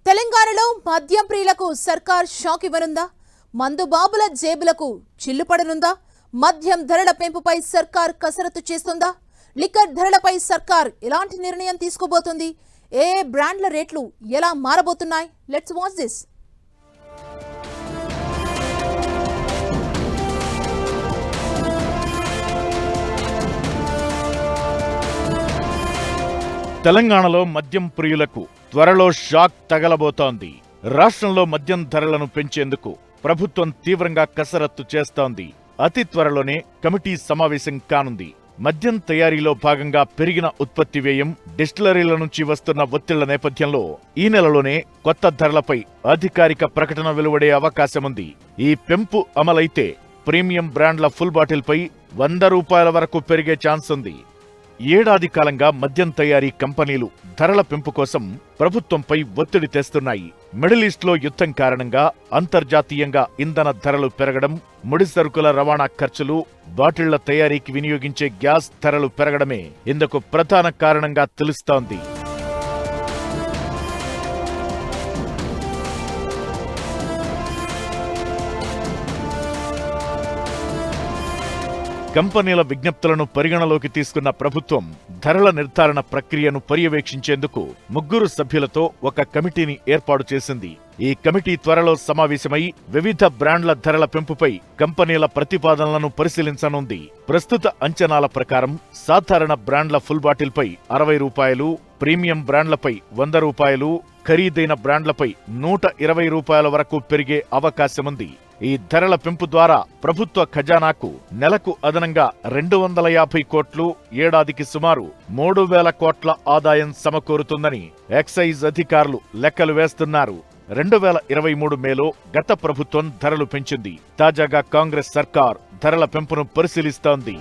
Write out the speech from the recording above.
తెలంగాణలో మద్యం ప్రియులకు సర్కార్ షాక్ ఇవ్వనుందా? మందు బాబుల జేబులకు చిల్లుపడనుందా? మద్యం ధరల పెంపుపై సర్కార్ కసరత్తు చేస్తుందా? లిక్కర్ ధరలపై సర్కార్ ఎలాంటి నిర్ణయం తీసుకోబోతుంది? ఏ బ్రాండ్ల రేట్లు ఎలా మారబోతున్నాయి? Let's watch this. తెలంగాణలో మద్యం ప్రియులకు త్వరలో షాక్ తగలబోతోంది. రాష్ట్రంలో మద్యం ధరలను పెంచేందుకు ప్రభుత్వం తీవ్రంగా కసరత్తు చేస్తోంది. అతి త్వరలోనే కమిటీ సమావేశం కానుంది. మద్యం తయారీలో భాగంగా పెరిగిన ఉత్పత్తి వ్యయం, డిస్టిలరీల నుంచి వస్తున్న ఒత్తిళ్ల నేపథ్యంలో ఈ నెలలోనే కొత్త ధరలపై అధికారిక ప్రకటన వెలువడే అవకాశముంది. ఈ పెంపు అమలైతే ప్రీమియం బ్రాండ్ల ఫుల్ బాటిల్పై ₹100 వరకు పెరిగే ఛాన్స్ ఉంది. ఏడాది కాలంగా మద్యం తయారీ కంపెనీలు ధరల పెంపు కోసం ప్రభుత్వంపై ఒత్తిడి తెస్తున్నాయి. మిడిల్ ఈస్ట్లో యుద్ధం కారణంగా అంతర్జాతీయంగా ఇంధన ధరలు పెరగడం, ముడి సరుకుల రవాణా ఖర్చులు, బాటిళ్ల తయారీకి వినియోగించే గ్యాస్ ధరలు పెరగడమే ఇందుకు ప్రధాన కారణంగా తెలుస్తోంది. కంపెనీల విజ్ఞప్తులను పరిగణలోకి తీసుకున్న ప్రభుత్వం ధరల నిర్ధారణ ప్రక్రియను పర్యవేక్షించేందుకు 3 సభ్యులతో ఒక కమిటీని ఏర్పాటు చేసింది. ఈ కమిటీ త్వరలో సమావేశమై వివిధ బ్రాండ్ల ధరల పెంపుపై కంపెనీల ప్రతిపాదనలను పరిశీలించనుంది. ప్రస్తుత అంచనాల ప్రకారం సాధారణ బ్రాండ్ల ఫుల్ బాటిల్పై ₹60, ప్రీమియం బ్రాండ్లపై ₹100, ఖరీదైన బ్రాండ్లపై ₹120 వరకు పెరిగే అవకాశముంది. ఈ ధరల పెంపు ద్వారా ప్రభుత్వ ఖజానాకు నెలకు అదనంగా 250 కోట్లు, ఏడాదికి సుమారు 3000 కోట్ల ఆదాయం సమకూరుతుందని ఎక్సైజ్ అధికారులు లెక్కలు వేస్తున్నారు. 2023 మేలో గత ప్రభుత్వం ధరలు పెంచింది. తాజాగా కాంగ్రెస్ సర్కార్ ధరల పెంపును పరిశీలిస్తోంది.